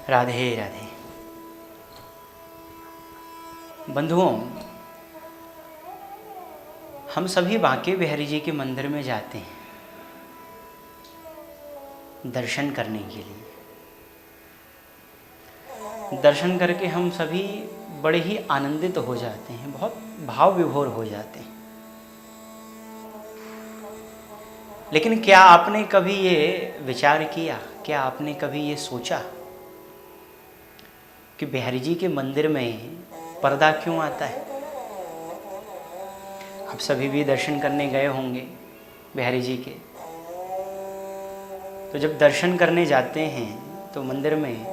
राधे राधे। बंधुओं, हम सभी बांके बिहारी जी के मंदिर में जाते हैं दर्शन करने के लिए। दर्शन करके हम सभी बड़े ही आनंदित हो जाते हैं, बहुत भाव विभोर हो जाते हैं। लेकिन क्या आपने कभी ये विचार किया, क्या आपने कभी ये सोचा कि बिहारी जी के मंदिर में पर्दा क्यों आता है? आप सभी भी दर्शन करने गए होंगे बिहारी जी के। तो जब दर्शन करने जाते हैं तो मंदिर में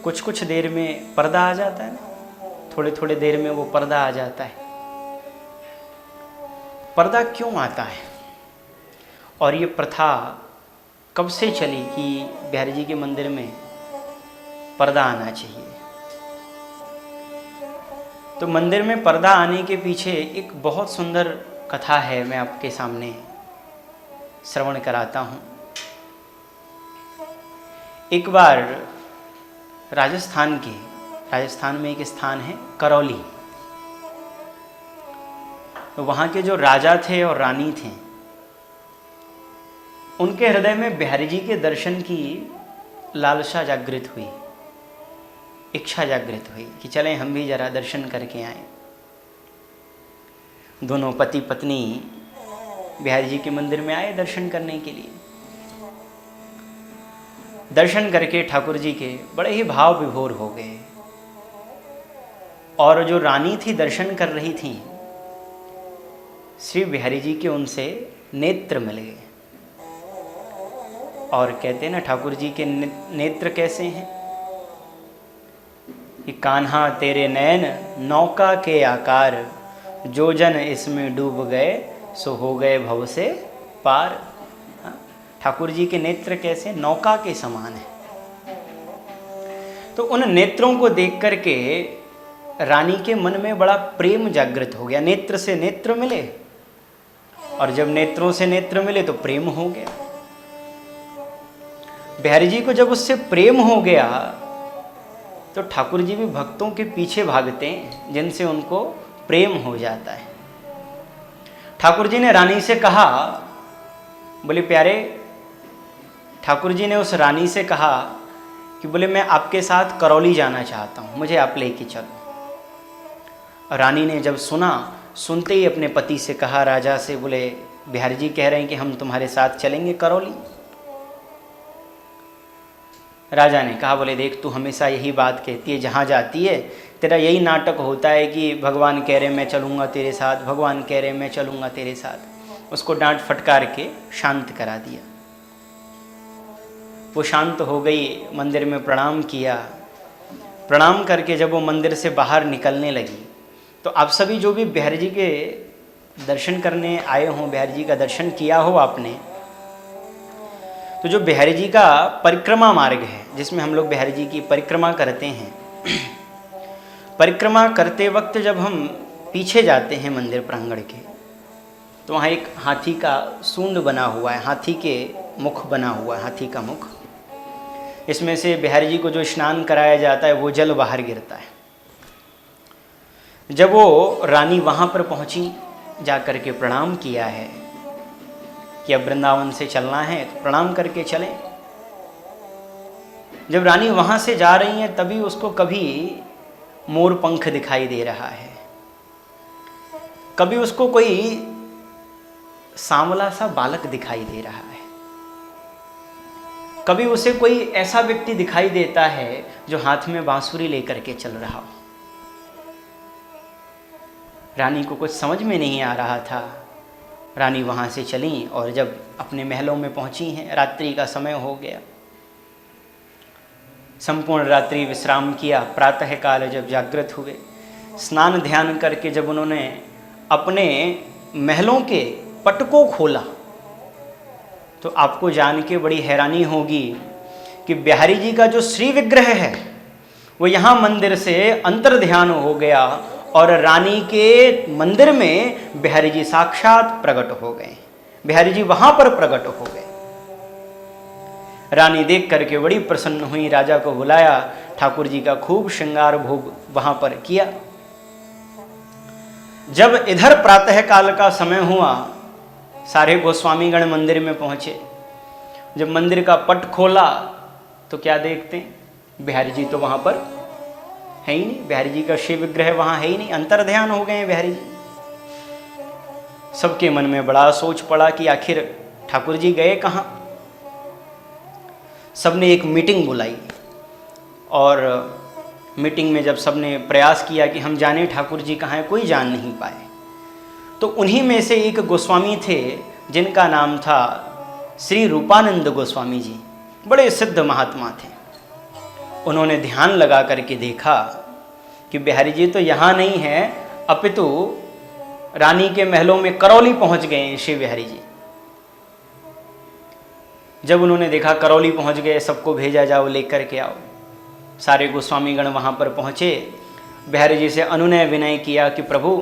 कुछ कुछ देर में पर्दा आ जाता है ना, थोड़े थोड़े देर में वो पर्दा आ जाता है। पर्दा क्यों आता है और ये प्रथा कब से चली कि बिहारी जी के मंदिर में पर्दा आना चाहिए? तो मंदिर में पर्दा आने के पीछे एक बहुत सुंदर कथा है, मैं आपके सामने श्रवण कराता हूँ। एक बार राजस्थान में एक स्थान है करौली। तो वहाँ के जो राजा थे और रानी थे, उनके हृदय में बिहारी जी के दर्शन की लालसा जागृत हुई, इच्छा जागृत हुई कि चलें हम भी जरा दर्शन करके आएं। दोनों पति पत्नी बिहारी जी के मंदिर में आए दर्शन करने के लिए। दर्शन करके ठाकुर जी के बड़े ही भाव विभोर हो गए। और जो रानी थी दर्शन कर रही थी, श्री बिहारी जी के उनसे नेत्र मिल गए। और कहते हैं ना, ठाकुर जी के नेत्र कैसे हैं कि कान्हा तेरे नैन नौका के आकार, जो जन इसमें डूब गए सो हो गए भव से पार। ठाकुर जी के नेत्र कैसे? नौका के समान है। तो उन नेत्रों को देख करके रानी के मन में बड़ा प्रेम जागृत हो गया। नेत्र से नेत्र मिले और जब नेत्रों से नेत्र मिले तो प्रेम हो गया। बिहारी जी को जब उससे प्रेम हो गया तो ठाकुर जी भी भक्तों के पीछे भागते हैं जिनसे उनको प्रेम हो जाता है। ठाकुर जी ने रानी से कहा, बोले प्यारे, ठाकुर जी ने उस रानी से कहा कि बोले मैं आपके साथ करौली जाना चाहता हूँ, मुझे आप लेके चलो। रानी ने जब सुना, सुनते ही अपने पति से कहा, राजा से, बोले बिहारी जी कह रहे हैं कि हम तुम्हारे साथ चलेंगे करौली। राजा ने कहा, बोले देख तू हमेशा यही बात कहती है, जहाँ जाती है तेरा यही नाटक होता है कि भगवान कह रहे मैं चलूँगा तेरे साथ, भगवान कह रहे मैं चलूँगा तेरे साथ। उसको डांट फटकार के शांत करा दिया। वो शांत हो गई, मंदिर में प्रणाम किया। प्रणाम करके जब वो मंदिर से बाहर निकलने लगी तो आप सभी जो भी बिहारी जी के दर्शन करने आए हों, बिहारी जी का दर्शन किया हो आपने, तो जो बिहारी जी का परिक्रमा मार्ग है जिसमें हम लोग बिहारी जी की परिक्रमा करते हैं, परिक्रमा करते वक्त जब हम पीछे जाते हैं मंदिर प्रांगण के, तो वहाँ एक हाथी का सूंड बना हुआ है, हाथी के मुख बना हुआ है, हाथी का मुख। इसमें से बिहारी जी को जो स्नान कराया जाता है वो जल बाहर गिरता है। जब वो रानी वहाँ पर पहुँची, जा कर के प्रणाम किया है कि अब वृंदावन से चलना है तो प्रणाम करके चलें। जब रानी वहाँ से जा रही हैं तभी उसको कभी मोर पंख दिखाई दे रहा है, कभी उसको कोई सांवला सा बालक दिखाई दे रहा है, कभी उसे कोई ऐसा व्यक्ति दिखाई देता है जो हाथ में बांसुरी लेकर के चल रहा हो। रानी को कुछ समझ में नहीं आ रहा था। रानी वहाँ से चली और जब अपने महलों में पहुँची हैं, रात्रि का समय हो गया। संपूर्ण रात्रि विश्राम किया। प्रातःकाल जब जागृत हुए, स्नान ध्यान करके जब उन्होंने अपने महलों के पट को खोला तो आपको जान के बड़ी हैरानी होगी कि बिहारी जी का जो श्री विग्रह है वो यहाँ मंदिर से अंतर ध्यान हो गया और रानी के मंदिर में बिहारी जी साक्षात प्रकट हो गए। बिहारी जी वहाँ पर प्रकट हो गए। रानी देख करके बड़ी प्रसन्न हुई, राजा को बुलाया, ठाकुर जी का खूब श्रृंगार भोग वहां पर किया। जब इधर प्रातः काल का समय हुआ, सारे गोस्वामीगण मंदिर में पहुंचे। जब मंदिर का पट खोला तो क्या देखते हैं, बिहारी जी तो वहां पर है ही नहीं, बिहारी जी का शिव विग्रह वहां है ही नहीं, अंतर ध्यान हो गए हैं बिहारी जी। सबके मन में बड़ा सोच पड़ा कि आखिर ठाकुर जी गए कहाँ। सबने एक मीटिंग बुलाई और मीटिंग में जब सबने प्रयास किया कि हम जाने ठाकुर जी कहाँ हैं, कोई जान नहीं पाए। तो उन्हीं में से एक गोस्वामी थे जिनका नाम था श्री रूपानंद गोस्वामी जी, बड़े सिद्ध महात्मा थे। उन्होंने ध्यान लगा करके देखा कि बिहारी जी तो यहाँ नहीं है, अपितु रानी के महलों में करौली पहुंच गए हैं श्री बिहारी जी। जब उन्होंने देखा करौली पहुंच गए, सबको भेजा जाओ लेकर के आओ। सारे गोस्वामीगण वहां पर पहुंचे, बिहारी जी से अनुनय विनय किया कि प्रभु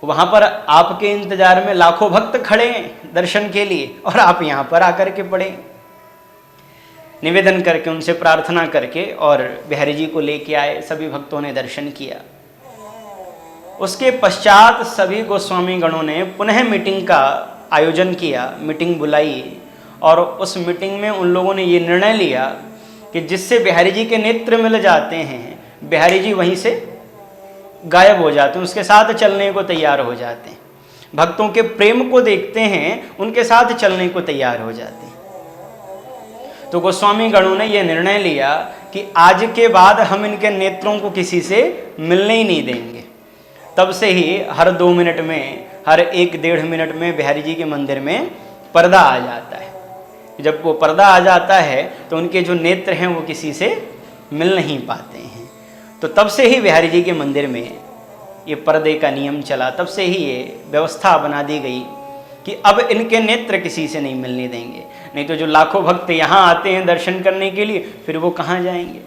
वहां पर आपके इंतजार में लाखों भक्त खड़े हैं दर्शन के लिए और आप यहां पर आकर के पड़े। निवेदन करके उनसे प्रार्थना करके और बिहारी जी को लेके आए, सभी भक्तों ने दर्शन किया। उसके पश्चात सभी गोस्वामी गणों ने पुनः मीटिंग का आयोजन किया, मीटिंग बुलाई और उस मीटिंग में उन लोगों ने ये निर्णय लिया कि जिससे बिहारी जी के नेत्र मिल जाते हैं, बिहारी जी वहीं से गायब हो जाते हैं, उसके साथ चलने को तैयार हो जाते हैं। भक्तों के प्रेम को देखते हैं, उनके साथ चलने को तैयार हो जाते हैं। तो गोस्वामी गणों ने यह निर्णय लिया कि आज के बाद हम इनके नेत्रों को किसी से मिलने ही नहीं देंगे। तब से ही हर 2 मिनट में, हर 1-1.5 मिनट में बिहारी जी के मंदिर में पर्दा आ जाता है। जब वो पर्दा आ जाता है तो उनके जो नेत्र हैं वो किसी से मिल नहीं पाते हैं। तो तब से ही बिहारी जी के मंदिर में ये पर्दे का नियम चला, तब से ही ये व्यवस्था बना दी गई कि अब इनके नेत्र किसी से नहीं मिलने देंगे। नहीं तो जो लाखों भक्त यहाँ आते हैं दर्शन करने के लिए, फिर वो कहाँ जाएंगे।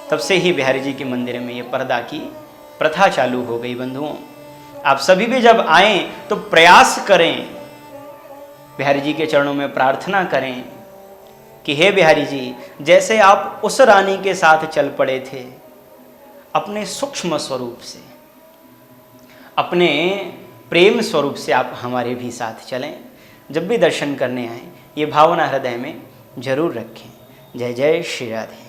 तब से ही बिहारी जी के मंदिर में ये पर्दा की प्रथा चालू हो गई। बंधुओं, आप सभी भी जब आएँ तो प्रयास करें, बिहारी जी के चरणों में प्रार्थना करें कि हे बिहारी जी, जैसे आप उस रानी के साथ चल पड़े थे, अपने सूक्ष्म स्वरूप से, अपने प्रेम स्वरूप से आप हमारे भी साथ चलें। जब भी दर्शन करने आएँ, ये भावना हृदय में जरूर रखें। जय जय श्री राधे।